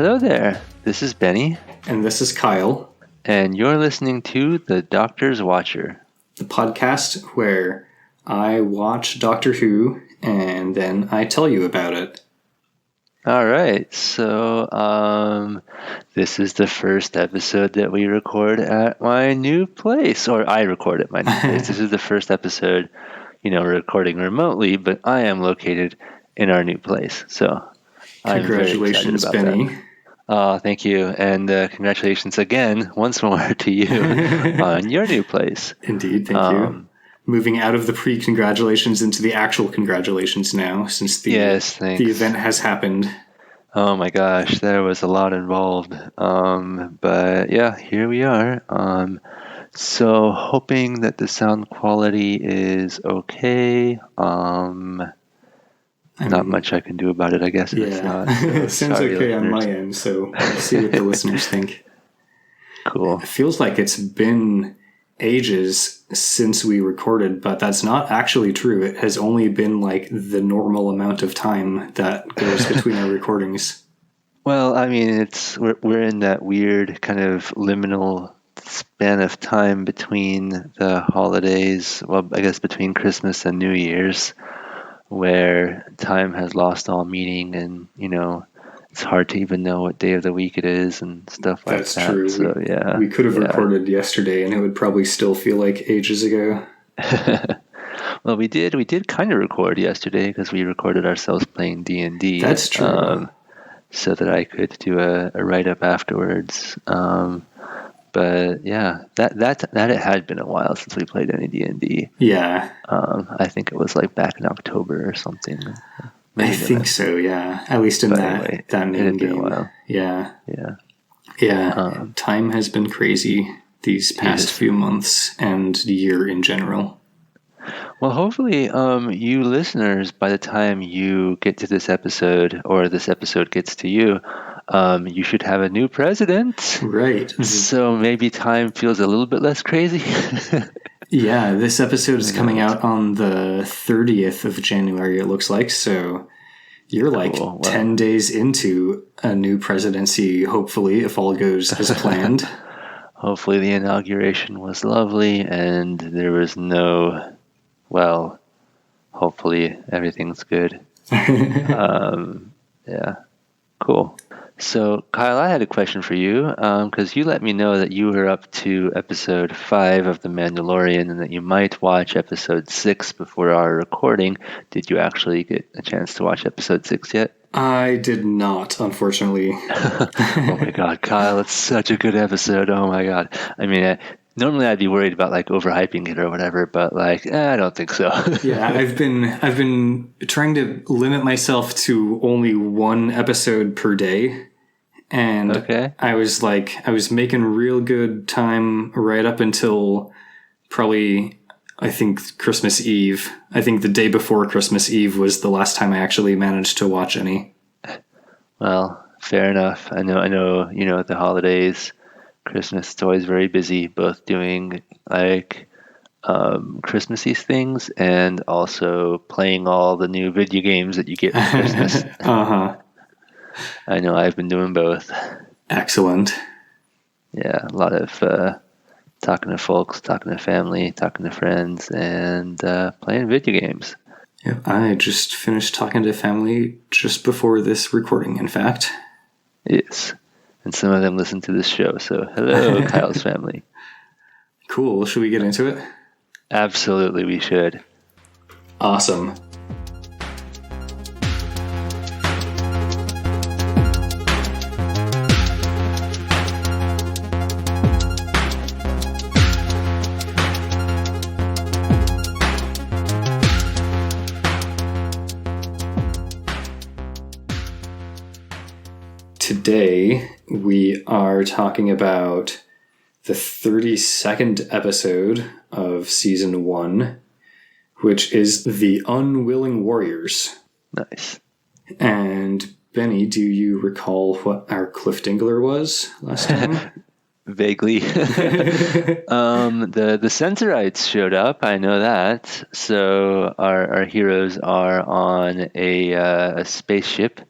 Hello there, this is Benny. And this is Kyle. And you're listening to The Doctor's Watcher, the podcast where I watch Doctor Who and then I tell you about it. All right, so this is the first episode that we record at my new place, or I record at my new place. This is the first episode, we're recording remotely, but I am located in our new place, so congratulations, I'm very excited about Benny. That. Thank you, and congratulations again, once more, to you on your new place. Indeed, thank you. Moving out of the pre-congratulations into the actual congratulations now, since the event has happened. Oh my gosh, there was a lot involved. But yeah, here we are. So hoping that the sound quality is okay. Not much I can do about it, I guess. If it's not. So it sounds okay on my end, so we'll see what the listeners think. Cool. It feels like it's been ages since we recorded, but that's not actually true. It has only been like the normal amount of time that goes between our recordings. Well, I mean, we're in that weird kind of liminal span of time between the holidays. Well, I guess between Christmas and New Year's, where time has lost all meaning, and it's hard to even know what day of the week it is and stuff like that. That's true. So, we could have recorded yesterday and it would probably still feel like ages ago. Well, we did kind of record yesterday because we recorded ourselves playing D&D. That's true. So that I could do a write-up afterwards. But yeah, that it had been a while since we played any D&D. Yeah. I think it was like back in October or something. I think so, yeah. At least in that main game. Yeah. Time has been crazy these past few months and the year in general. Well, hopefully, you listeners, by the time you get to this episode, or this episode gets to you, you should have a new president. Right. So maybe time feels a little bit less crazy. Yeah, this episode is coming out on the 30th of January, it looks like. So you're like 10 days into a new presidency, hopefully, if all goes as planned. Hopefully the inauguration was lovely and there was hopefully everything's good. Yeah, cool. So, Kyle, I had a question for you, because you let me know that you were up to episode 5 of The Mandalorian and that you might watch episode 6 before our recording. Did you actually get a chance to watch episode 6 yet? I did not, unfortunately. Oh my god, Kyle, it's such a good episode. Oh my god. I mean, normally I'd be worried about like overhyping it or whatever, but I don't think so. Yeah, I've been trying to limit myself to only one episode per day. And I was making real good time right up until probably, I think, Christmas Eve. I think the day before Christmas Eve was the last time I actually managed to watch any. Well, fair enough. I know, the holidays, Christmas, it's always very busy, both doing Christmassy things and also playing all the new video games that you get for Christmas. I know I've been doing both. Excellent. Yeah, a lot of talking to folks, talking to family, talking to friends, and playing video games. Yeah, I just finished talking to family just before this recording, in fact. Yes, and some of them listen to this show, so hello, Kyle's family. Cool, should we get into it? Absolutely, we should. Awesome. Today, we are talking about the 32nd episode of Season 1, which is The Unwilling Warriors. Nice. And, Benny, do you recall what our Cliffdingler was last time? Vaguely. The Sensorites showed up, I know that. So our heroes are on a spaceship.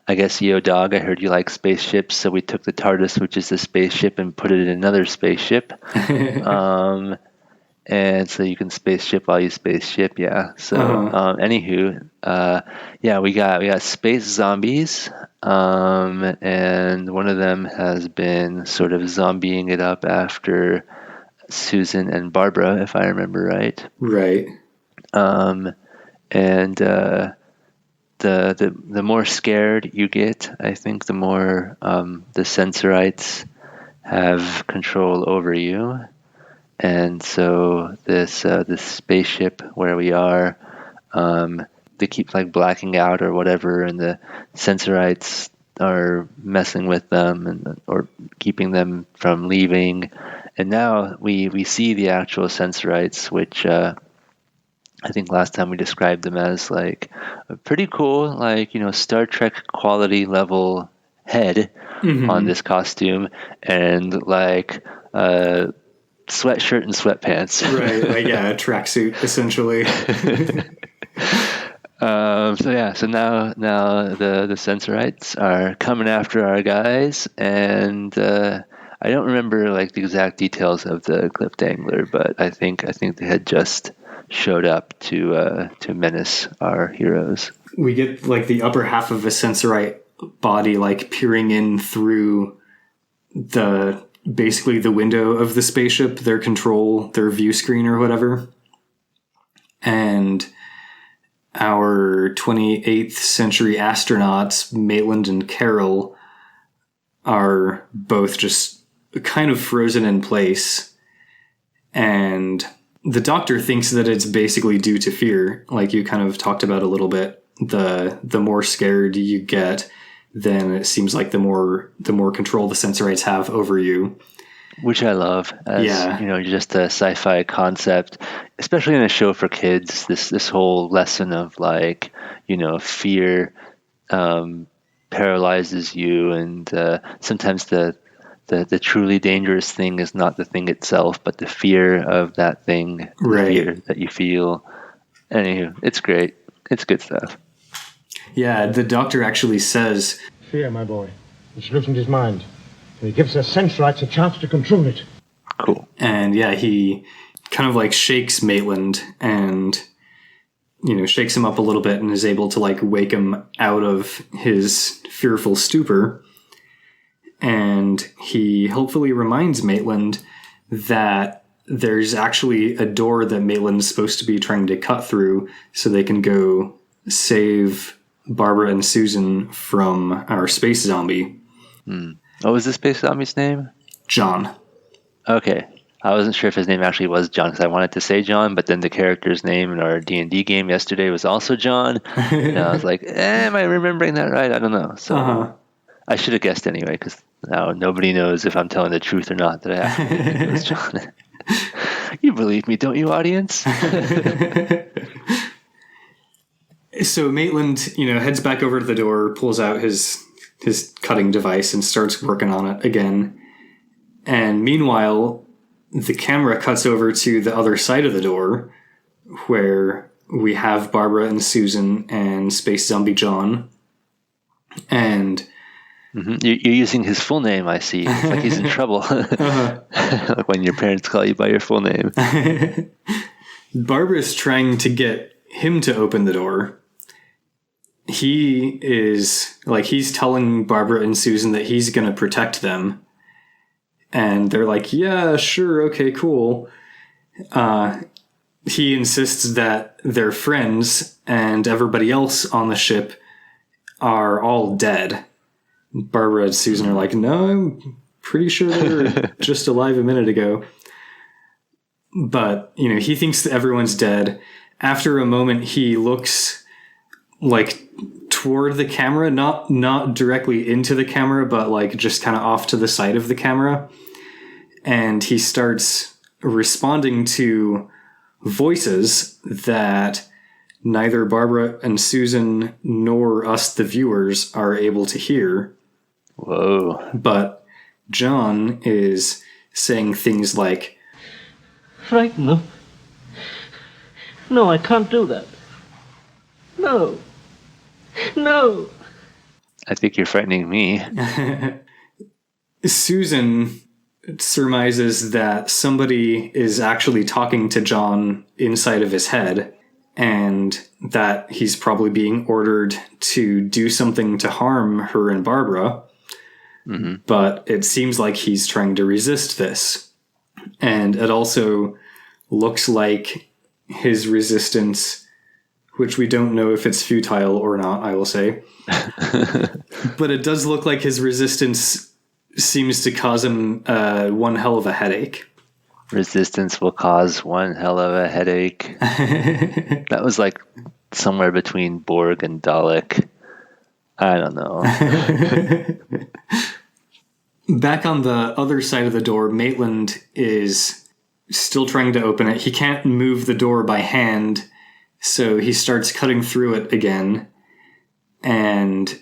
I guess, yo, dog, I heard you like spaceships, so we took the TARDIS, which is the spaceship, and put it in another spaceship. And so you can spaceship while you spaceship, yeah. So, anywho, yeah, we got space zombies, and one of them has been sort of zombieing it up after Susan and Barbara, if I remember right. Right. And the more scared you get, I think the more the Sensorites have control over you. And so this spaceship where we are, they keep like blacking out or whatever, and the Sensorites are messing with them or keeping them from leaving. And now we see the actual Sensorites, which I think last time we described them as like a pretty cool, like, Star Trek quality level head on this costume, and like sweatshirt and sweatpants. Right, like, yeah, a tracksuit, essentially. So now the Sensorites are coming after our guys, and I don't remember like the exact details of the Cliff Dangler, but I think they had just showed up to menace our heroes. We get like the upper half of a Sensorite body like peering in through basically the window of the spaceship, their view screen or whatever. And our 28th century astronauts, Maitland and Carol, are both just kind of frozen in place. And the Doctor thinks that it's basically due to fear, like you kind of talked about a little bit. The more scared you get, then it seems like the more control the Sensorites have over you. Which I love as, just a sci-fi concept, especially in a show for kids, this whole lesson of like, fear paralyzes you, and sometimes the truly dangerous thing is not the thing itself, but the fear of that thing, right, fear that you feel. Anywho, it's great. It's good stuff. Yeah, the Doctor actually says, "Fear, my boy. It's loosened his mind. He gives the Sensorites a chance to control it." Cool. And yeah, he kind of like shakes Maitland and, shakes him up a little bit and is able to like wake him out of his fearful stupor. And he hopefully reminds Maitland that there's actually a door that Maitland's supposed to be trying to cut through so they can go save Barbara and Susan from our space zombie. What was the space zombie's name? John. Okay. I wasn't sure if his name actually was John, because I wanted to say John, but then the character's name in our D&D game yesterday was also John. And I was like, am I remembering that right? I don't know. So I should have guessed anyway, because now nobody knows if I'm telling the truth or not that I actually think it was John. You believe me, don't you, audience? So Maitland, heads back over to the door, pulls out his cutting device and starts working on it again. And meanwhile, the camera cuts over to the other side of the door, where we have Barbara and Susan and Space Zombie John. And you're using his full name, I see. It's like he's in trouble. Like when your parents call you by your full name. Barbara's trying to get him to open the door. He's telling Barbara and Susan that he's going to protect them. And they're like, yeah, sure, okay, cool. He insists that their friends and everybody else on the ship are all dead. Barbara and Susan are like, no, I'm pretty sure they were just alive a minute ago. But, he thinks that everyone's dead. After a moment, he looks like toward the camera, not directly into the camera, but like just kind of off to the side of the camera. And he starts responding to voices that neither Barbara and Susan nor us, the viewers, are able to hear. Whoa. But John is saying things like, "Frighten them? No, I can't do that. No. I think you're frightening me. Susan surmises that somebody is actually talking to John inside of his head, and that he's probably being ordered to do something to harm her and Barbara. Mm-hmm. But it seems like he's trying to resist this. And it also looks like his resistance, which we don't know if it's futile or not, I will say. But it does look like his resistance seems to cause him one hell of a headache. Resistance will cause one hell of a headache. That was like somewhere between Borg and Dalek. I don't know. Back on the other side of the door, Maitland is still trying to open it. He can't move the door by hand, so he starts cutting through it again. And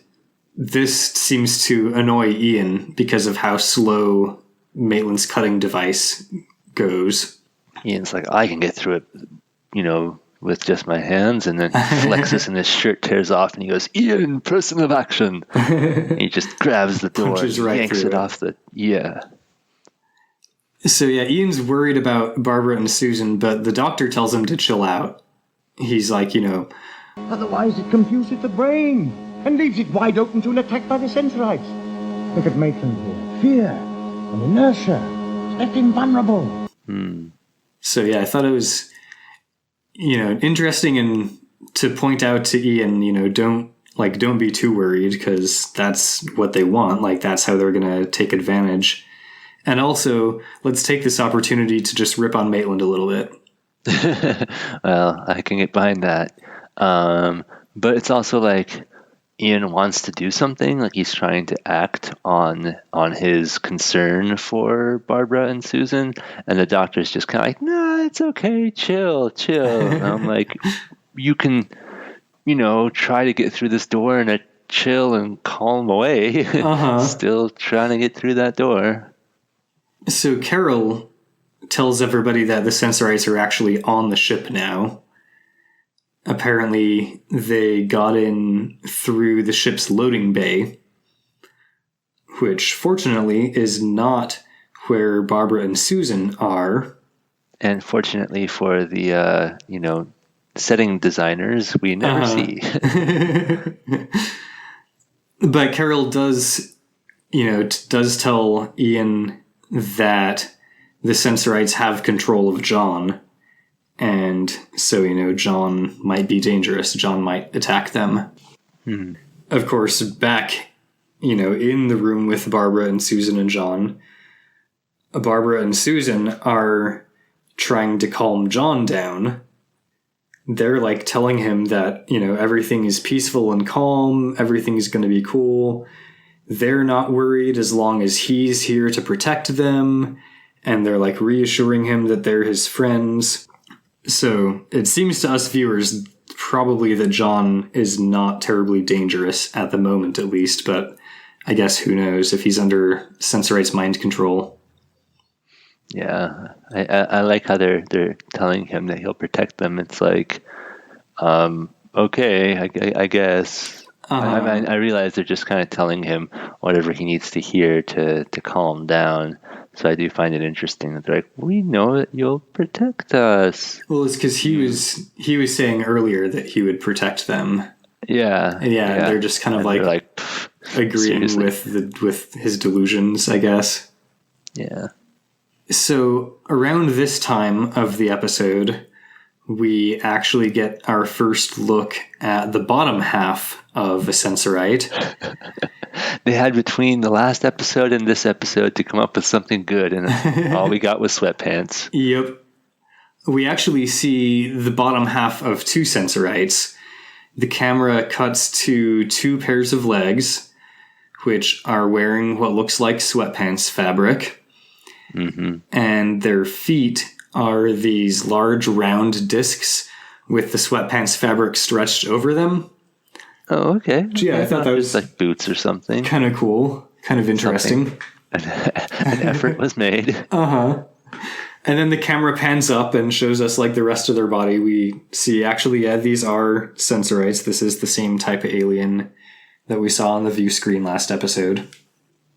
this seems to annoy Ian because of how slow Maitland's cutting device goes. Ian's like, I can get through it, with just my hands, and then flexes and his shirt tears off and he goes, Ian, person of action. And he just grabs the door and yanks it off the... Yeah. So yeah, Ian's worried about Barbara and Susan, but the doctor tells him to chill out. He's like, otherwise it confuses the brain and leaves it wide open to an attack by the sensorites. Look at Maitland here. Fear and inertia. It's left him vulnerable. So yeah, I thought it was, interesting and to point out to Ian, don't be too worried, because that's what they want. Like, that's how they're going to take advantage. And also, let's take this opportunity to just rip on Maitland a little bit. Well, I can get behind that. But it's also like Ian wants to do something, like he's trying to act on his concern for Barbara and Susan, and the doctor's just kind of like, nah, it's okay, chill. And I'm like, you can, try to get through this door in a chill and calm way. Still trying to get through that door. So Carol tells everybody that the sensorites are actually on the ship now. Apparently, they got in through the ship's loading bay, which fortunately is not where Barbara and Susan are. And fortunately for the, setting designers, we never see. But Carol does tell Ian that the sensorites have control of John. And so, John might be dangerous. John might attack them. Of course, back, in the room with Barbara and Susan and John, Barbara and Susan are trying to calm John down. They're like telling him that, everything is peaceful and calm. Everything's going to be cool. They're not worried as long as he's here to protect them. And they're like reassuring him that they're his friends. So it seems to us viewers probably that John is not terribly dangerous at the moment, at least, but I guess who knows if he's under Sensorites' mind control. Yeah, I like how they're telling him that he'll protect them. It's like, okay, I guess. I realize they're just kind of telling him whatever he needs to hear to calm down. So I do find it interesting that they're like, we know that you'll protect us. Well, it's because he was saying earlier that he would protect them. Yeah. Yeah. They're just kind of like agreeing seriously. with his delusions, I guess. Yeah. So around this time of the episode, we actually get our first look at the bottom half of a sensorite. They had between the last episode and this episode to come up with something good, and all we got was sweatpants. Yep. We actually see the bottom half of two sensorites. The camera cuts to two pairs of legs, which are wearing what looks like sweatpants fabric. Mm-hmm. And their feet are these large round discs with the sweatpants fabric stretched over them. Oh, okay. Yeah, I thought that was like boots or something. Kind of cool, kind of interesting. An effort was made. And then the camera pans up and shows us like the rest of their body. We see actually, these are sensorites. This is the same type of alien that we saw on the view screen last episode.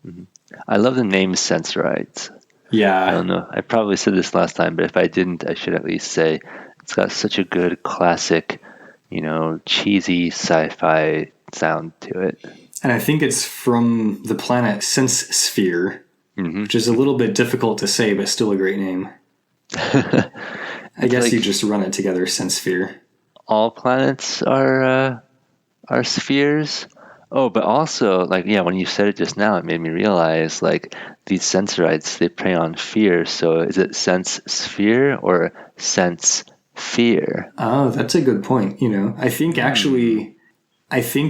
Mm-hmm. I love the name Sensorites. Yeah. I don't know. I probably said this last time, but if I didn't, I should at least say it's got such a good classic, cheesy sci-fi sound to it. And I think it's from the planet Sense Sphere, which is a little bit difficult to say, but still a great name. I guess you just run it together, Sense Sphere. All planets are spheres. Oh, but also, when you said it just now, it made me realize, these Sensorites, they prey on fear. So is it sense sphere or sense fear? Oh, that's a good point. I think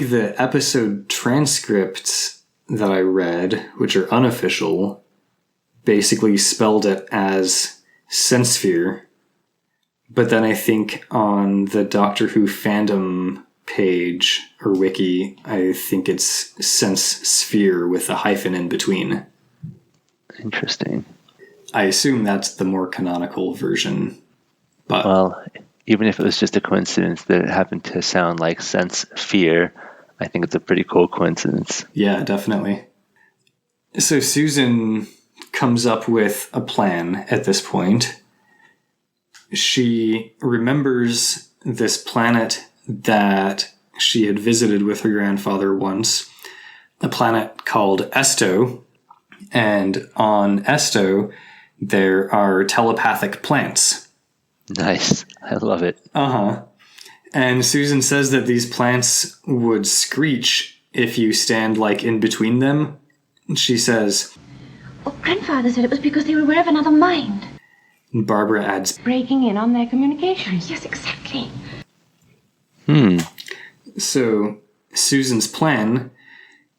the episode transcripts that I read, which are unofficial, basically spelled it as sense sphere. But then I think on the Doctor Who fandom page or wiki, I think it's sense sphere with a hyphen in between. Interesting. I assume that's the more canonical version. But well, even if it was just a coincidence that it happened to sound like sense fear, I think it's a pretty cool coincidence. Yeah, definitely. So Susan comes up with a plan at this point. She remembers this planet that she had visited with her grandfather once, a planet called Esto. And on Esto, there are telepathic plants. Nice. I love it. Uh-huh. And Susan says that these plants would screech if you stand, in between them. She says, "Oh, Grandfather said it was because they were aware of another mind." And Barbara adds, "Breaking in on their communications." Yes, exactly. So Susan's plan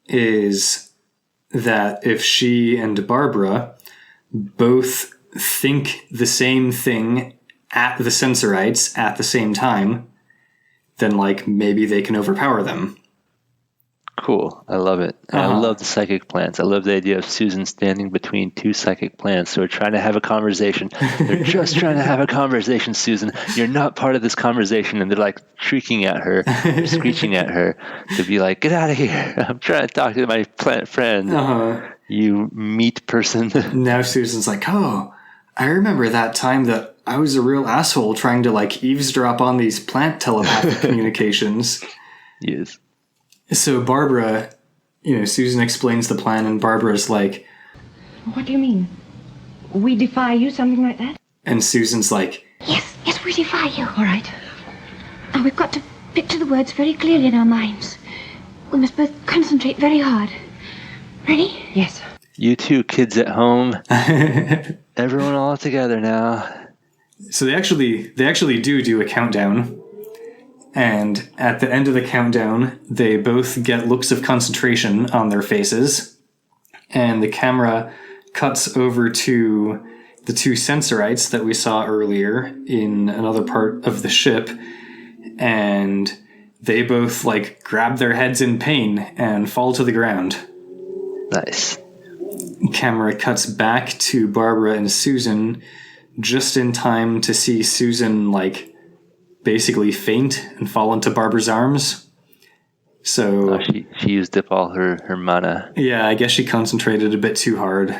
is that if she and Barbara both think the same thing at the Sensorites at the same time, then maybe they can overpower them. Cool. I love it. I love the psychic plants. I love the idea of Susan standing between two psychic plants who are trying to have a conversation. They're just trying to have a conversation, Susan. You're not part of this conversation. And they're shrieking at her, screeching at her to be like, get out of here. I'm trying to talk to my plant friend. You meat person. Now Susan's oh, I remember that time that I was a real asshole trying to eavesdrop on these plant telepathic communications. Yes. So Barbara, Susan explains the plan, and Barbara's like, "What do you mean? We defy you, something like that?" And Susan's like, Yes, we defy you. All right. And we've got to picture the words very clearly in our minds. We must both concentrate very hard. Ready? Yes. You two kids at home. Everyone all together now. So they actually do a countdown. And at the end of the countdown, they both get looks of concentration on their faces. And the camera cuts over to the two Sensorites that we saw earlier in another part of the ship. And they both grab their heads in pain and fall to the ground. Nice. Camera cuts back to Barbara and Susan just in time to see Susan basically faint and fall into Barbara's arms. So she used up all her mana. Yeah, I guess she concentrated a bit too hard.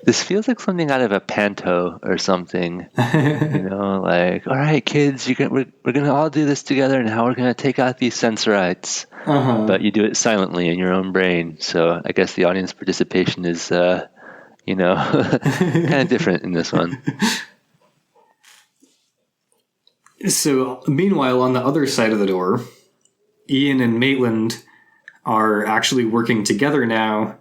This feels like something out of a panto or something. All right, kids, we're gonna all do this together, and how we're gonna take out these Sensorites. But you do it silently in your own brain. So I guess the audience participation is, kind of different in this one. So, meanwhile, on the other side of the door, Ian and Maitland are actually working together now,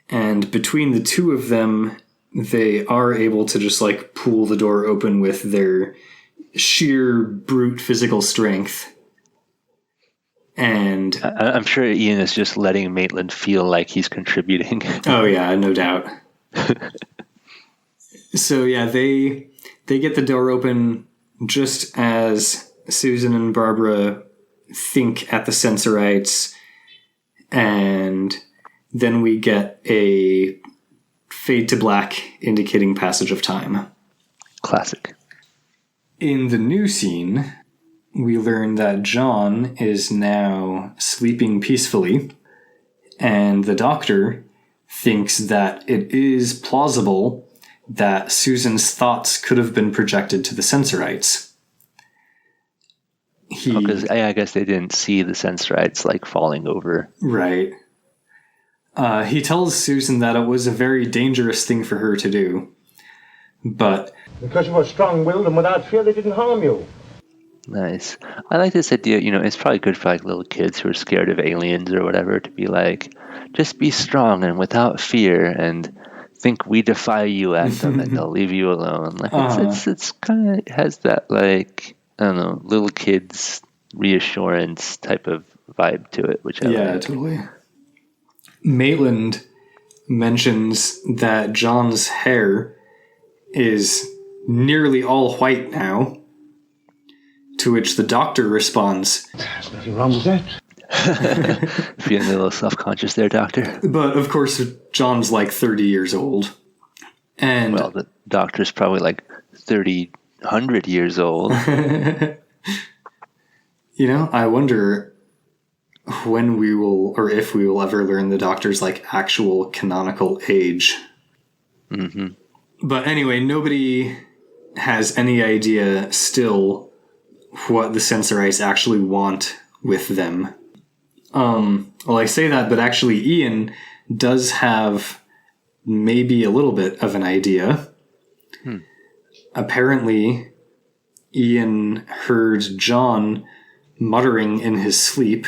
and between the two of them, they are able to just pull the door open with their sheer brute physical strength. And I'm sure Ian is just letting Maitland feel like he's contributing. Oh yeah, no doubt. So yeah, they get the door open just as Susan and Barbara think at the Sensorites, and then we get a fade to black indicating passage of time. Classic. In the new scene, we learn that John is now sleeping peacefully, and the doctor thinks that it is plausible that Susan's thoughts could have been projected to the Sensorites. Because I guess they didn't see the Sensorites like falling over. Right. He tells Susan that it was a very dangerous thing for her to do, but... Because you were strong-willed and without fear, they didn't harm you. Nice. I like this idea, it's probably good for like little kids who are scared of aliens or whatever to be like, just be strong and without fear and think we defy you at them and they'll leave you alone. Like it's kind of has that like, I don't know, little kids reassurance type of vibe to it, which I like. Totally. Maitland mentions that John's hair is nearly all white now, to which the doctor responds, There's nothing wrong with that. Feeling a little self-conscious there, doctor. But of course, John's like 30 years old. And well, the doctor's probably like 100 years old. I wonder when we will, or if we will ever learn the doctor's like actual canonical age. Mm-hmm. But anyway, nobody has any idea still what the Sensorites actually want with them. Well, I say that, but actually Ian does have maybe a little bit of an idea. Apparently, Ian heard John muttering in his sleep,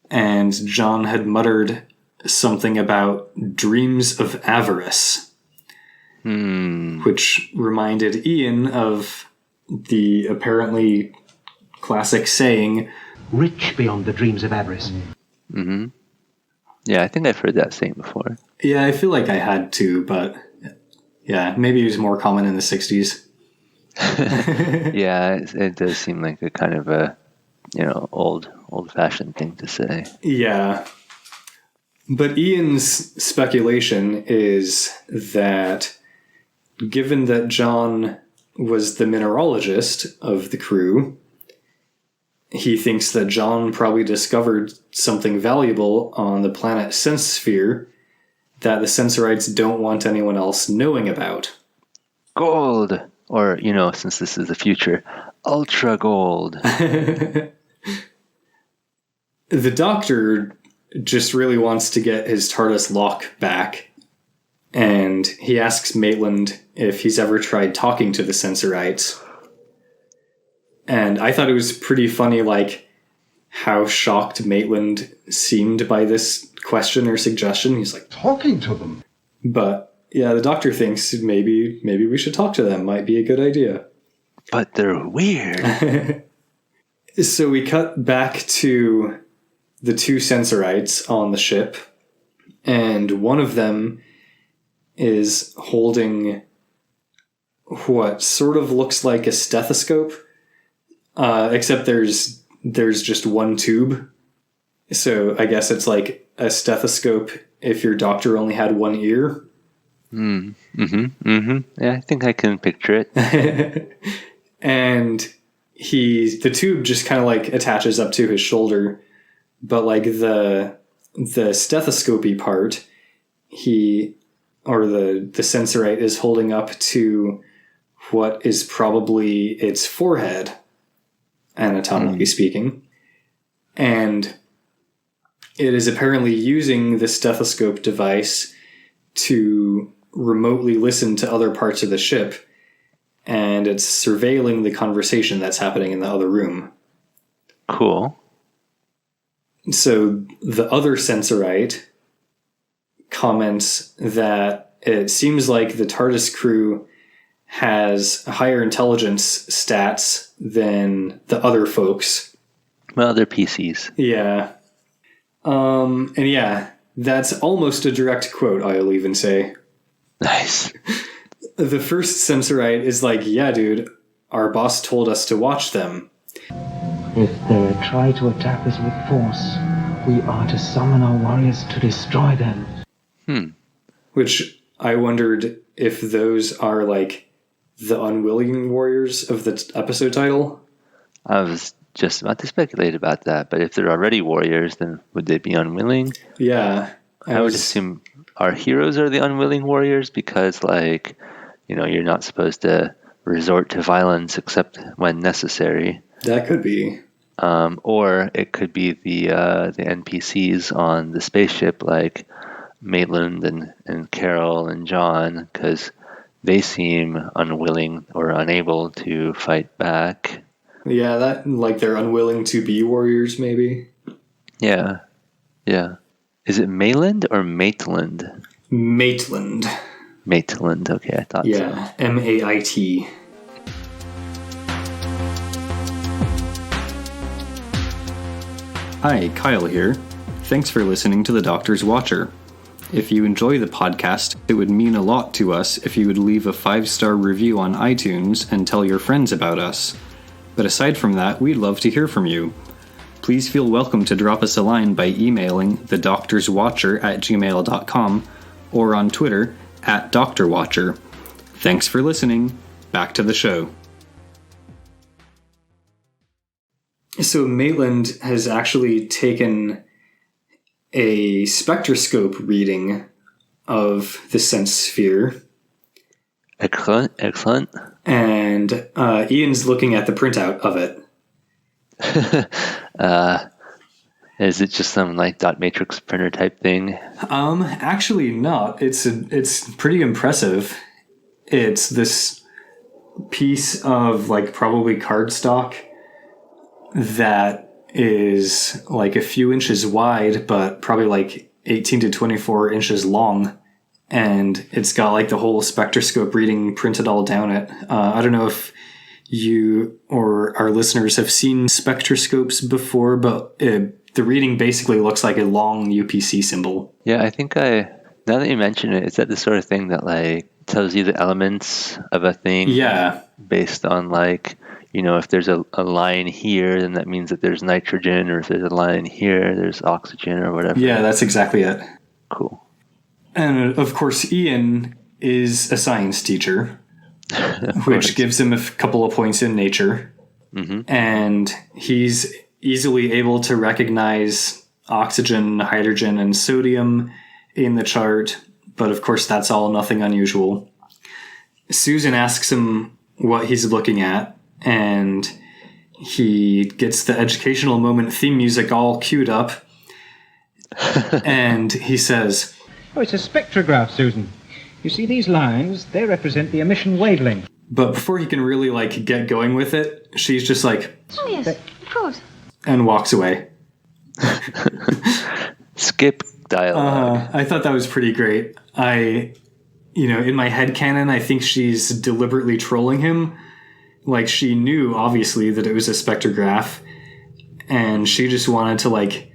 and John had muttered something about dreams of avarice, which reminded Ian of the apparently classic saying, Rich beyond the dreams of avarice. Mm-hmm. Yeah, I think I've heard that saying before. Yeah, I feel like I had to, but yeah, maybe it was more common in the 60s. Yeah, it does seem like a kind of a, old-fashioned thing to say. Yeah. But Ian's speculation is that given that John was the mineralogist of the crew, he thinks that John probably discovered something valuable on the planet Sensphere that the Sensorites don't want anyone else knowing about. Gold! Or, since this is the future, ultra gold. The doctor just really wants to get his TARDIS lock back, and he asks Maitland if he's ever tried talking to the Sensorites. And I thought it was pretty funny, like, how shocked Maitland seemed by this question or suggestion. He's like, talking to them? But, yeah, the doctor thinks maybe we should talk to them. Might be a good idea. But they're weird. So we cut back to the two Sensorites on the ship, and one of them is holding what sort of looks like a stethoscope, except there's just one tube. So I guess it's like a stethoscope if your doctor only had one ear. Yeah, I think I can picture it. And the tube just kind of like attaches up to his shoulder, but like the stethoscopy part, the Sensorite is holding up to what is probably its forehead, anatomically speaking. And it is apparently using the stethoscope device to remotely listen to other parts of the ship, and it's surveilling the conversation that's happening in the other room. Cool. So the other Sensorite comments that it seems like the TARDIS crew has higher intelligence stats than the other folks. Well, they're PCs. Yeah. And yeah, that's almost a direct quote, I'll even say. Nice. The first Sensorite is like, yeah, dude, our boss told us to watch them. If they try to attack us with force, we are to summon our warriors to destroy them. Which I wondered if those are like the Unwilling Warriors of the episode title. I was just about to speculate about that, but if they're already warriors, then would they be unwilling? Yeah. I would assume our heroes are the unwilling warriors because, like, you're not supposed to resort to violence except when necessary. That could be. Or it could be the NPCs on the spaceship, like Maitland and Carol and John, because they seem unwilling or unable to fight back. Yeah, that, like, they're unwilling to be warriors, maybe. Yeah. Is it Mayland or Maitland? Maitland. Maitland, okay, I thought so. Yeah, M-A-I-T. Hi, Kyle here. Thanks for listening to The Doctor's Watcher. If you enjoy the podcast, it would mean a lot to us if you would leave a 5-star review on iTunes and tell your friends about us. But aside from that, we'd love to hear from you. Please feel welcome to drop us a line by emailing thedoctorswatcher@gmail.com or on Twitter @DoctorWatcher. Thanks for listening. Back to the show. So Maitland has actually taken a spectroscope reading of the sense sphere. Excellent. And Ian's looking at the printout of it. Is it just some like dot matrix printer type thing? Actually not. It's pretty impressive. It's this piece of like probably cardstock that is like a few inches wide, but probably like 18 to 24 inches long. And it's got like the whole spectroscope reading printed all down it. I don't know if you or our listeners have seen spectroscopes before, but the reading basically looks like a long UPC symbol. Yeah, I think now that you mention it, is that the sort of thing that like tells you the elements of a thing? Yeah. Based on like, if there's a line here, then that means that there's nitrogen, or if there's a line here, there's oxygen or whatever. Yeah, that's exactly it. Cool. And of course, Ian is a science teacher, which gives him a couple of points in nature. Mm-hmm. And he's easily able to recognize oxygen, hydrogen, and sodium in the chart. But of course, that's all nothing unusual. Susan asks him what he's looking at, and he gets the educational moment theme music all queued up. And he says, "Oh, it's a spectrograph, Susan. You see these lines? They represent the emission wavelength." But before he can really like get going with it, she's just like, "Oh yes, of course," and walks away. Skip dialogue. I thought that was pretty great. In my headcanon, I think she's deliberately trolling him. Like, she knew, obviously, that it was a spectrograph, and she just wanted to, like,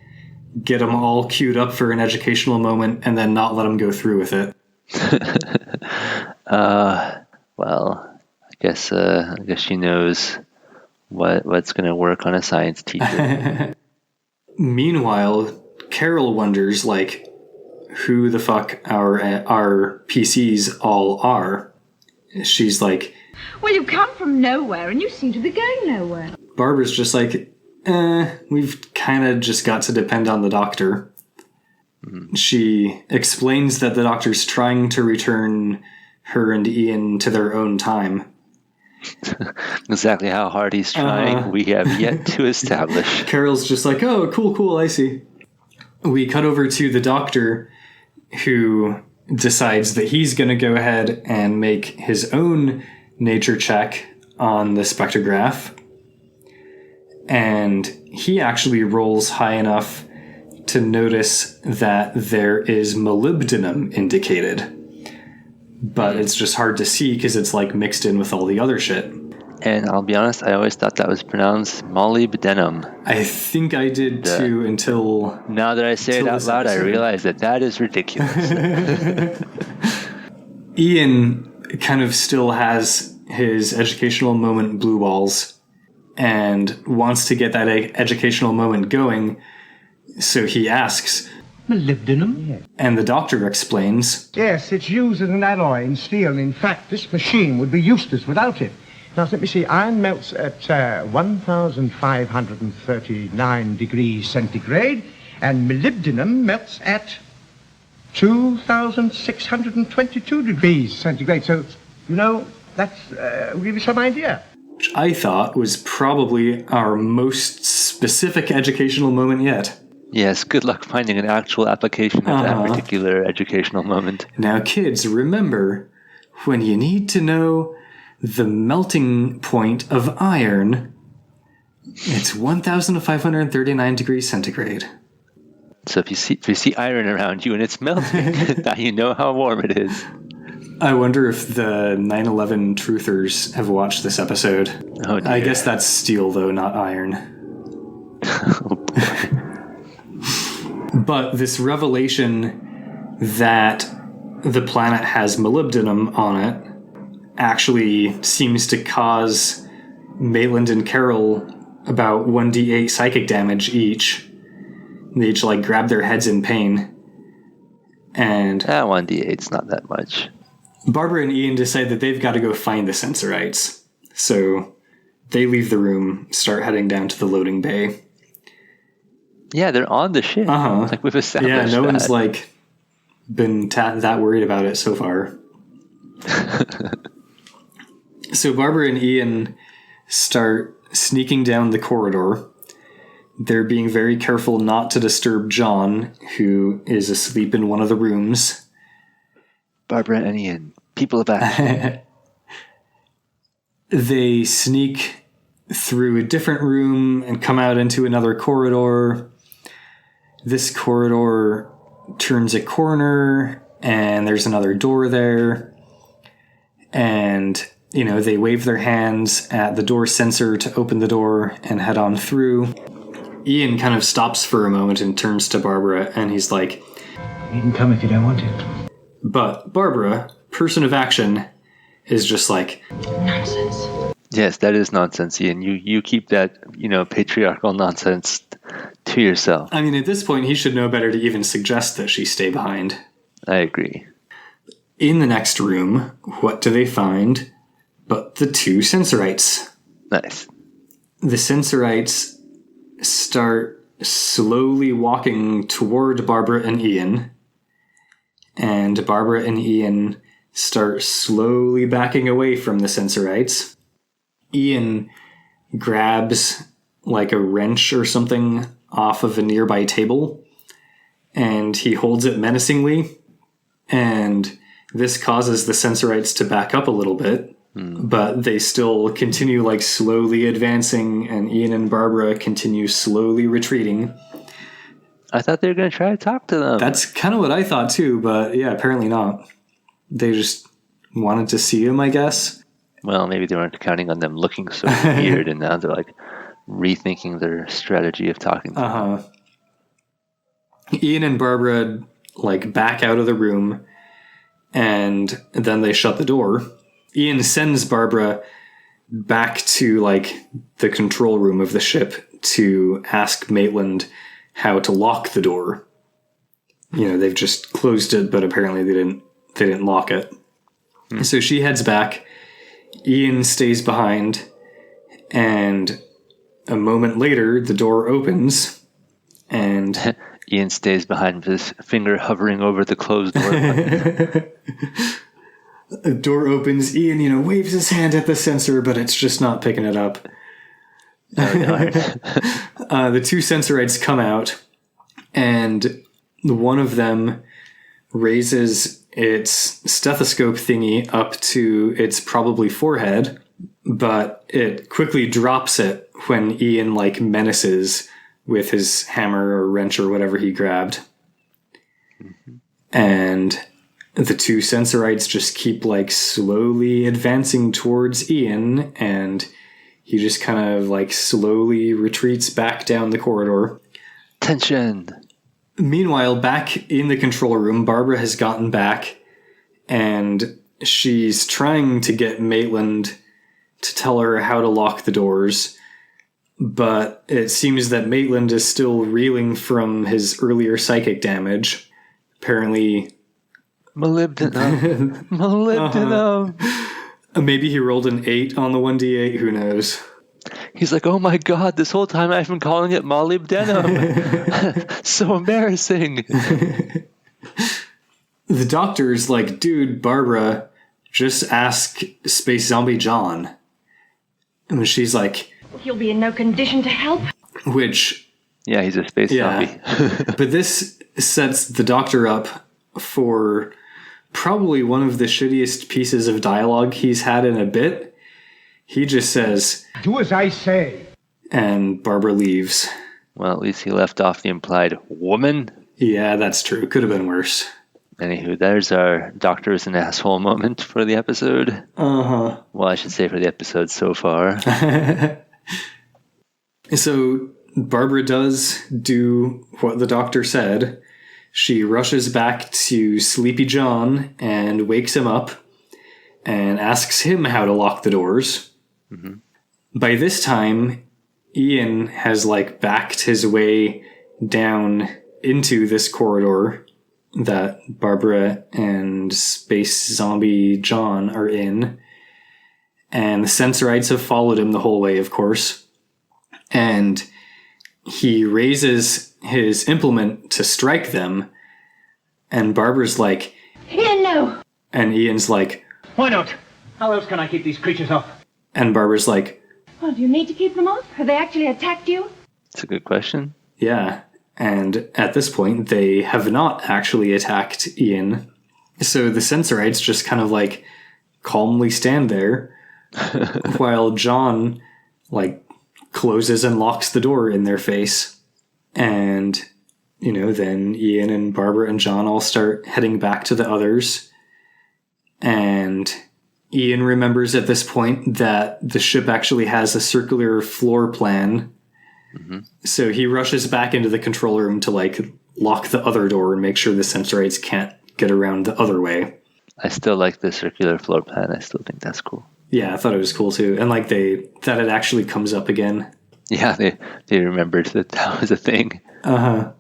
get him all queued up for an educational moment and then not let him go through with it. Well, I guess she knows what's going to work on a science teacher. Meanwhile, Carol wonders, like, who the fuck our PCs all are. She's like, "Well, you come from nowhere and you seem to be going nowhere." Barbara's just like, we've kind of just got to depend on the doctor. Mm. She explains that the doctor's trying to return her and Ian to their own time. Exactly how hard he's trying, we have yet to establish. Carol's just like, oh, cool, I see. We cut over to the doctor, who decides that he's going to go ahead and make his own nature check on the spectrograph. And he actually rolls high enough to notice that there is molybdenum indicated. But it's just hard to see because it's like mixed in with all the other shit. And I'll be honest, I always thought that was pronounced molybdenum. I think I did too until... Now that I say it out loud, I realize that is ridiculous. Ian kind of still has his educational moment blue balls and wants to get that educational moment going, so he asks... Molybdenum? Yes. And the doctor explains... Yes, it's used as an alloy in steel. In fact, this machine would be useless without it. Now, let me see. Iron melts at 1,539 degrees centigrade, and molybdenum melts at 2,622 degrees centigrade. So, that's will give you some idea. Which I thought was probably our most specific educational moment yet. Yes, good luck finding an actual application of that particular educational moment. Now, kids, remember, when you need to know the melting point of iron, it's 1,539 degrees centigrade. So if you see iron around you and it's melting, now you know how warm it is. I wonder if the 9/11 truthers have watched this episode. Oh, dear. I guess that's steel, though, not iron. Oh, boy. But this revelation that the planet has molybdenum on it actually seems to cause Maitland and Carol about 1d8 psychic damage each. They each, grab their heads in pain. And 1d8's not that much. Barbara and Ian decide that they've got to go find the Sensorites. So they leave the room, start heading down to the loading bay. Yeah, they're on the ship. We've established Yeah, no that. one's, been that worried about it so far. So Barbara and Ian start sneaking down the corridor. They're being very careful not to disturb John, who is asleep in one of the rooms. Barbara and Ian, people of action. They sneak through a different room and come out into another corridor. This corridor turns a corner, and there's another door there. And, they wave their hands at the door sensor to open the door and head on through. Ian kind of stops for a moment and turns to Barbara, and he's like, You can come if you don't want to. But Barbara, person of action, is just like, Nonsense. Yes, that is nonsense, Ian. You keep that, patriarchal nonsense to yourself. I mean, at this point, he should know better to even suggest that she stay behind. I agree. In the next room, what do they find but the two Sensorites? Nice. The Sensorites start slowly walking toward Barbara and Ian, and Barbara and Ian start slowly backing away from the Sensorites. Ian grabs a wrench or something off of a nearby table, and he holds it menacingly, and this causes the Sensorites to back up a little bit, but they still continue slowly advancing, and Ian and Barbara continue slowly retreating. I thought they were going to try to talk to them. That's kind of what I thought too, but yeah, apparently not. They just wanted to see him, I guess. Well, maybe they weren't counting on them looking so weird, and now they're rethinking their strategy of talking to them. Ian and Barbara back out of the room, and then they shut the door. Ian sends Barbara back to the control room of the ship to ask Maitland how to lock the door. They've just closed it, but apparently they didn't lock it. So she heads back. Ian stays behind, and a moment later, the door opens, and Ian stays behind with his finger hovering over the closed door button. The door opens. Ian, waves his hand at the sensor, but it's just not picking it up. The two Sensorites come out, and one of them raises its stethoscope thingy up to its probably forehead, but it quickly drops it when Ian menaces with his hammer or wrench or whatever he grabbed. Mm-hmm. And the two Sensorites just keep slowly advancing towards Ian, and he just kind of slowly retreats back down the corridor. Tension. Meanwhile, back in the control room, Barbara has gotten back, and she's trying to get Maitland to tell her how to lock the doors, but it seems that Maitland is still reeling from his earlier psychic damage. Apparently, molybdenum. Maybe he rolled an 8 on the 1d8, who knows? He's like, oh my god, this whole time I've been calling it molybdenum. So embarrassing. The doctor's like, dude, Barbara, just ask Space Zombie John. And she's like... He'll be in no condition to help. Which... Yeah, he's a space zombie. But this sets the doctor up for probably one of the shittiest pieces of dialogue he's had in a bit. He just says, do as I say. And Barbara leaves. Well, at least he left off the implied woman. Yeah, that's true. Could have been worse. Anywho, there's our doctor is an asshole moment for the episode. Uh-huh. Well, I should say for the episode so far. So Barbara does do what the doctor said. She rushes back to Sleepy John and wakes him up and asks him how to lock the doors. Mm-hmm. By this time, Ian has backed his way down into this corridor that Barbara and Space Zombie John are in. And the Sensorites have followed him the whole way, of course. And he raises his implement to strike them. And Barbara's like, Ian, no! And Ian's like, why not? How else can I keep these creatures off? And Barbara's like, well, do you need to keep them off? Have they actually attacked you? It's a good question. Yeah. And at this point, they have not actually attacked Ian. So the Sensorites just kind of calmly stand there while John closes and locks the door in their face. And, then Ian and Barbara and John all start heading back to the others. And Ian remembers at this point that the ship actually has a circular floor plan. Mm-hmm. So he rushes back into the control room to lock the other door and make sure the Sensorites can't get around the other way. I still like the circular floor plan. I still think that's cool. Yeah, I thought it was cool too. And that it actually comes up again. Yeah, they remembered that was a thing. Uh-huh.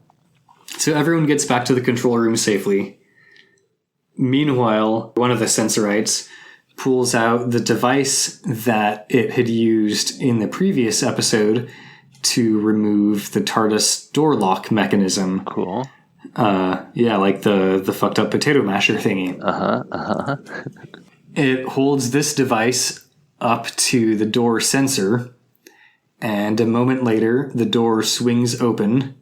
So everyone gets back to the control room safely. Meanwhile, one of the Sensorites pulls out the device that it had used in the previous episode to remove the TARDIS door lock mechanism. Cool. The fucked up potato masher thingy. Uh-huh. It holds this device up to the door sensor, and a moment later, the door swings open.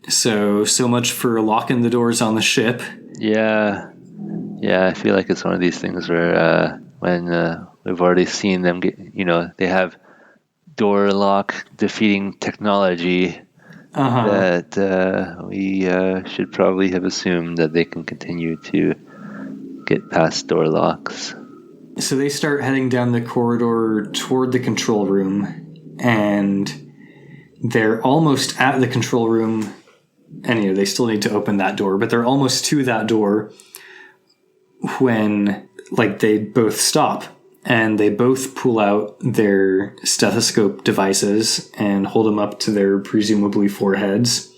So much for locking the doors on the ship. Yeah, I feel like it's one of these things where when we've already seen them get, they have door lock defeating technology that we should probably have assumed that they can continue to get past door locks. So they start heading down the corridor toward the control room, and they're almost at the control room. And they still need to open that door, but they're almost to that door when they both stop, and they both pull out their stethoscope devices and hold them up to their presumably foreheads.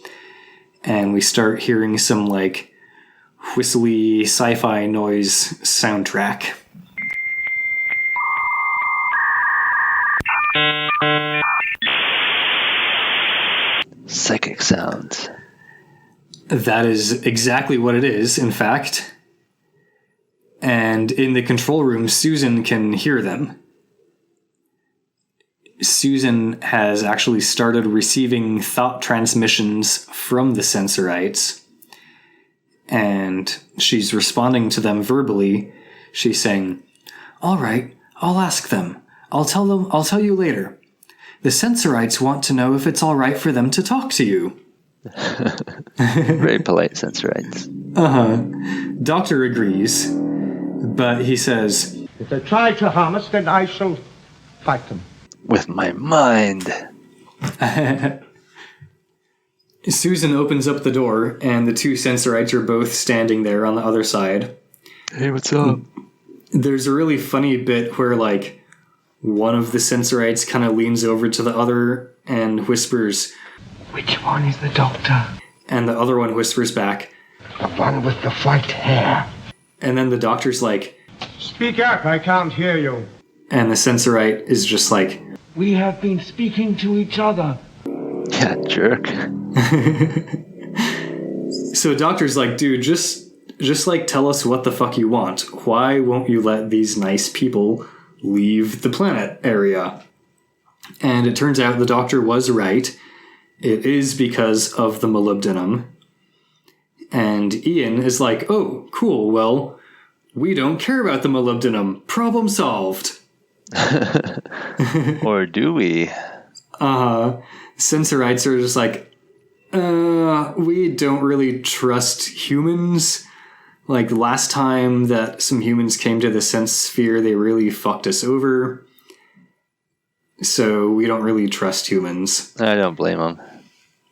And we start hearing some whistly sci-fi noise soundtrack. Psychic sounds. That is exactly what it is, in fact. And in the control room, Susan can hear them. Susan has actually started receiving thought transmissions from the Sensorites, and she's responding to them verbally. She's saying, "All right, I'll ask them. I'll tell you later. The Sensorites want to know if it's all right for them to talk to you." Very polite Sensorites. Doctor agrees, but he says, if they try to harm us, then I shall fight them. With my mind. Susan opens up the door, and the two Sensorites are both standing there on the other side. Hey, what's up? There's a really funny bit where, one of the Sensorites kind of leans over to the other and whispers, "Which one is the doctor?" And the other one whispers back, "The one with the white hair." And then the doctor's like, Speak up, I can't hear you. And the Sensorite is just like, we have been speaking to each other. Yeah, jerk. So the doctor's like, dude, just like tell us what the fuck you want. Why won't you let these nice people leave the planet area? And it turns out the doctor was right. It is because of the molybdenum. And Ian is like, oh, cool, well, we don't care about the molybdenum. Problem solved. Or do we? Sensorites are just like, we don't really trust humans. Like, last time that some humans came to the sense sphere, they really fucked us over. So we don't really trust humans. I don't blame them.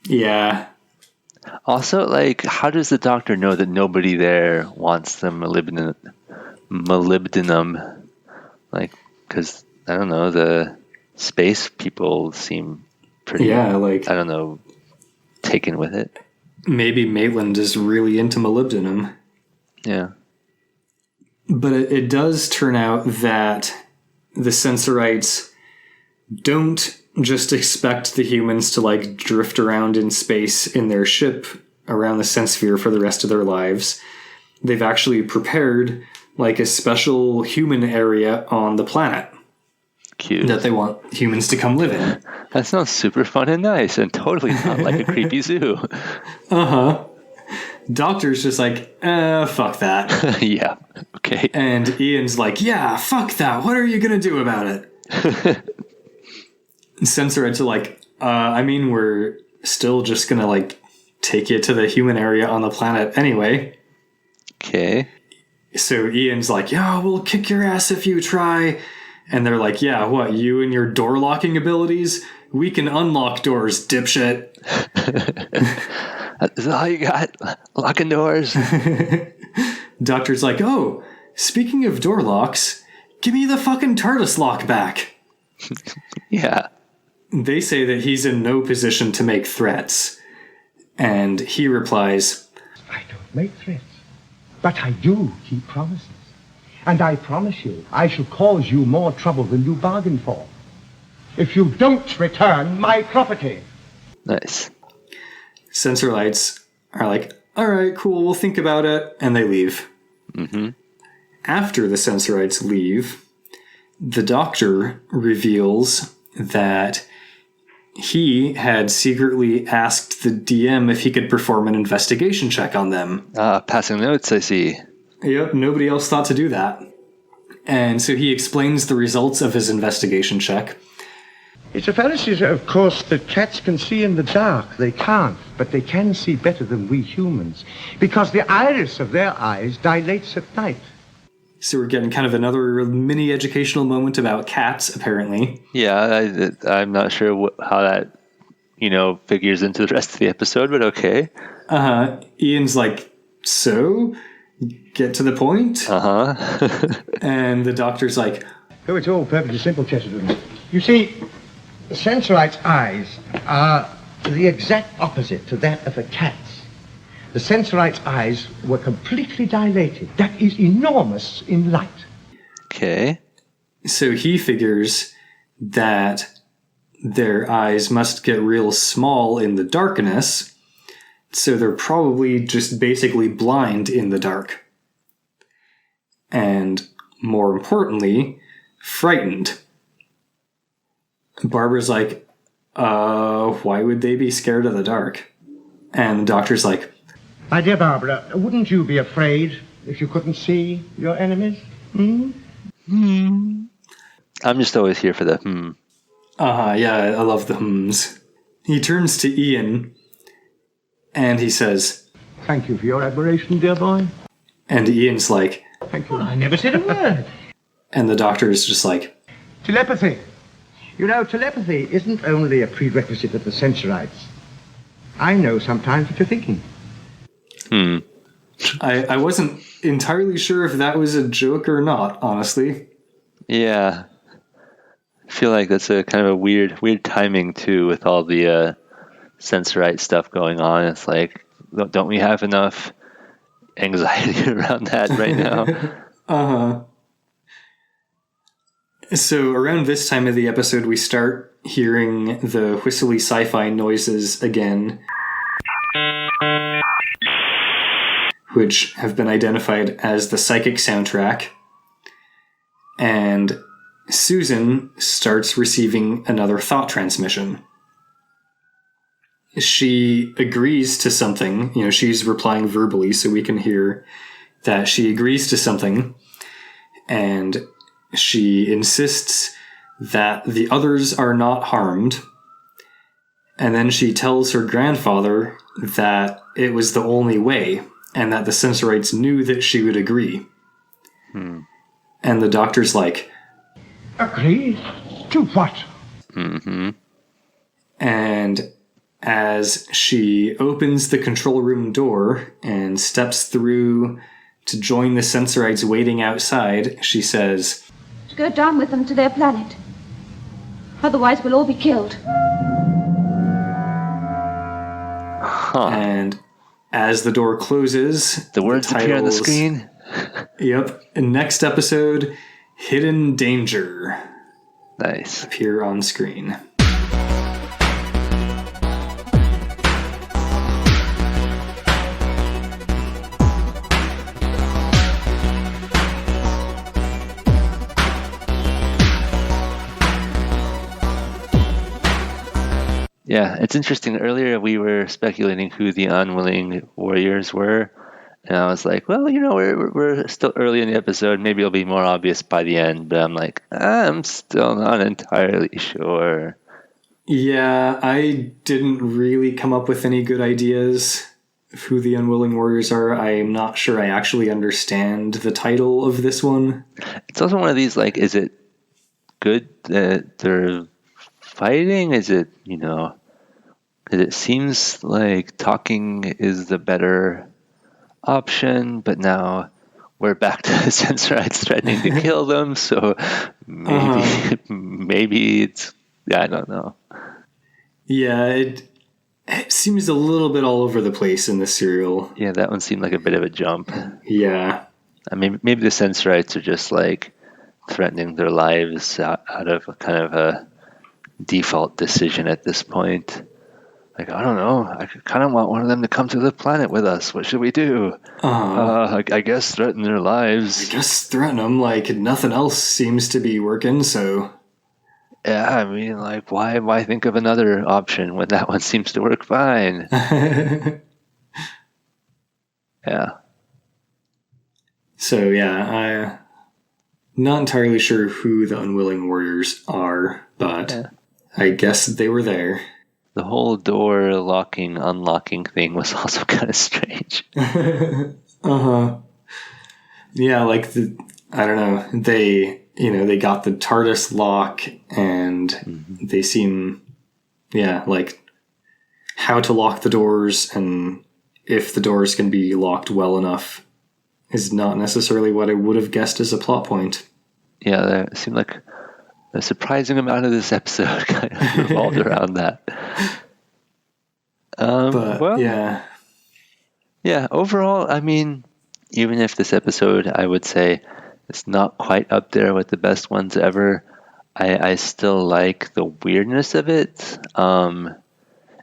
Yeah. Also, like, how does the doctor know that nobody there wants the molybdenum? Like, because, I don't know, the space people seem pretty, like, I don't know, taken with it. Maybe Maitland is really into molybdenum. Yeah. But it does turn out that the Sensorites don't just expect the humans to, like, drift around in space in their ship around the sense sphere for the rest of their lives. They've actually prepared, like, a special human area on the planet. Cute. That they want humans to come live in. That sounds super fun and nice and totally not like a creepy zoo. Uh-huh. Doctor's just like, fuck that. Yeah, okay. And Ian's like, yeah, fuck that. What are you going to do about it? Sensorites are like, I mean, we're still just going to, like, take you to the human area on the planet anyway. Okay. So Ian's like, yeah, we'll kick your ass if you try. And they're like, yeah, what, you and your door locking abilities? We can unlock doors, dipshit. Is that all you got? Locking doors? Doctor's like, oh, speaking of door locks, give me the fucking TARDIS lock back. Yeah. They say that he's in no position to make threats. And he replies, I don't make threats, but I do keep promises. And I promise you, I shall cause you more trouble than you bargained for. If you don't return my property. Nice. Sensorites are like, all right, cool, we'll think about it. And they leave. Mm-hmm. After the Sensorites leave, the doctor reveals that he had secretly asked the DM if he could perform an investigation check on them. Passing notes, I see. Yep, nobody else thought to do that. And so he explains the results of his investigation check. It's a fallacy, of course, that cats can see in the dark. They can't, but they can see better than we humans, because the iris of their eyes dilates at night. So we're getting kind of another mini educational moment about cats, apparently. Yeah, I'm not sure how that, figures into the rest of the episode, but okay. Ian's like, so? Get to the point? And the doctor's like, oh, it's all perfectly simple, Chesterton. You see, the Sensorite's eyes are the exact opposite to that of a cat's. The Sensorite's eyes were completely dilated. That is enormous in light. Okay. So he figures that their eyes must get real small in the darkness, so they're probably just basically blind in the dark. And more importantly, frightened. Barbara's like, why would they be scared of the dark? And the doctor's like, my dear Barbara, wouldn't you be afraid if you couldn't see your enemies? I'm just always here for the yeah, I love the hmms. He turns to Ian and he says, thank you for your admiration, dear boy. And Ian's like, thank you. I never said a word. And the doctor is just like, telepathy. You know, telepathy isn't only a prerequisite of the Sensorites. I know sometimes what you're thinking. I wasn't entirely sure if that was a joke or not, honestly. Yeah. I feel like that's a kind of a weird timing, too, with all the Sensorite stuff going on. It's like, don't we have enough anxiety around that right now? So around this time of the episode, we start hearing the whistly sci-fi noises again, which have been identified as the psychic soundtrack. And Susan starts receiving another thought transmission. She agrees to something. You know, she's replying verbally, so we can hear that she agrees to something. And she insists that the others are not harmed. And then she tells her grandfather that it was the only way, and that the Sensorites knew that she would agree. And the doctor's like, Agree? To what? Mm-hmm. And as she opens the control room door and steps through to join the Sensorites waiting outside, she says, To go down with them to their planet. Otherwise we'll all be killed. And as the door closes, the words appear on the screen. Yep. Next episode, Hidden Danger. Nice. Appear on screen. Yeah, it's interesting. Earlier we were speculating who the Unwilling Warriors were, and I was like, well, you know, we're still early in the episode. Maybe it'll be more obvious by the end, but I'm like, I'm still not entirely sure. Yeah, I didn't really come up with any good ideas of who the Unwilling Warriors are. I'm not sure I actually understand the title of this one. It's also one of these, like, is it good that they're fighting? Is it, you know, because it seems like talking is the better option, but now we're back to the Sensorites threatening to kill them, so maybe it's, I don't know. Yeah, it seems a little bit all over the place in this serial. Yeah, that one seemed like a bit of a jump. Yeah. I mean, maybe the Sensorites are just like threatening their lives out of a kind of a default decision at this point. Like, I don't know, I kind of want one of them to come to the planet with us. What should we do? I guess threaten their lives. I guess threaten them, like nothing else seems to be working, so... Yeah, I mean, like, why think of another option when that one seems to work fine? Yeah. So, yeah, I'm not entirely sure who the Unwilling Warriors are, but I guess they were there. The whole door locking, unlocking thing was also kind of strange. Yeah, like, I don't know, they got the TARDIS lock, and they seem, like, how to lock the doors, and if the doors can be locked well enough is not necessarily what I would have guessed as a plot point. Yeah, it seemed like a surprising amount of this episode kind of revolved around that. Yeah, overall, I mean, even if this episode, I would say, it's not quite up there with the best ones ever, I still like the weirdness of it, and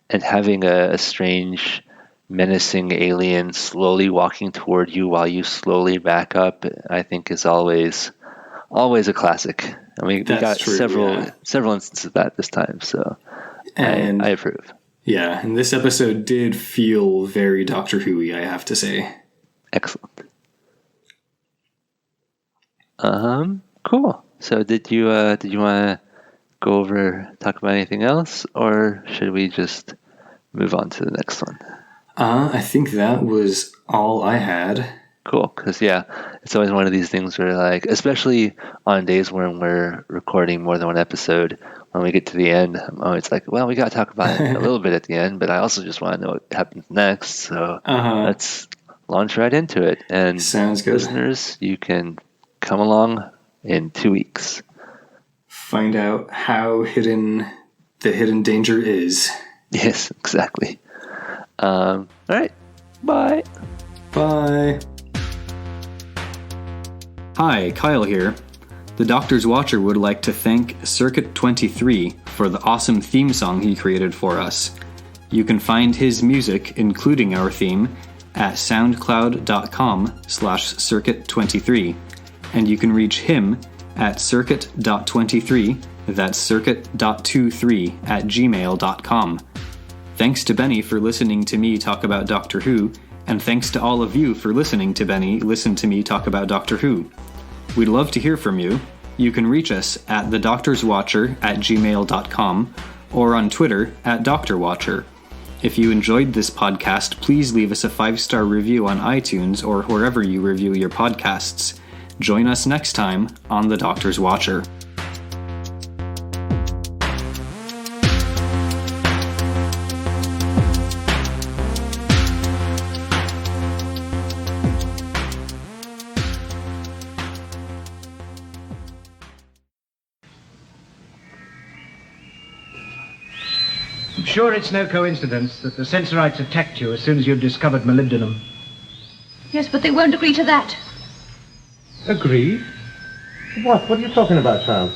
having a strange, menacing alien slowly walking toward you while you slowly back up, I think is always a classic. I mean, we got several instances of that this time, so I approve. Yeah, and this episode did feel very Doctor Who-y, I have to say. Excellent. Cool. So did you want to talk about anything else, or should we just move on to the next one? I think that was all I had. Cool, because it's always one of these things where, like, especially on days when we're recording more than one episode, when we get to the end, I'm always like, well, we got to talk about it a little bit at the end, but I also just want to know what happens next, so let's launch right into it. And sounds good. Listeners, you can come along in 2 weeks. Find out how hidden the hidden danger is. Yes, exactly. All right, bye. Bye. Hi, Kyle here. The Doctor's Watcher would like to thank Circuit23 for the awesome theme song he created for us. You can find his music, including our theme, at soundcloud.com/circuit23, and you can reach him at circuit.23, that's circuit.23 @gmail.com. Thanks to Benny for listening to me talk about Doctor Who, and thanks to all of you for listening to Benny listen to me talk about Doctor Who. We'd love to hear from you. You can reach us at thedoctorswatcher@gmail.com or on Twitter at DoctorWatcher. If you enjoyed this podcast, please leave us a 5-star review on iTunes or wherever you review your podcasts. Join us next time on The Doctor's Watcher. I'm sure it's no coincidence that the Sensorites attacked you as soon as you discovered molybdenum. Yes, but they won't agree to that. Agree? What? What are you talking about, child?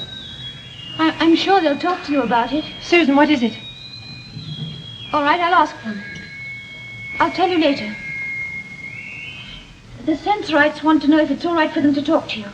I'm sure they'll talk to you about it. Susan, what is it? All right, I'll ask them. I'll tell you later. The Sensorites want to know if it's all right for them to talk to you.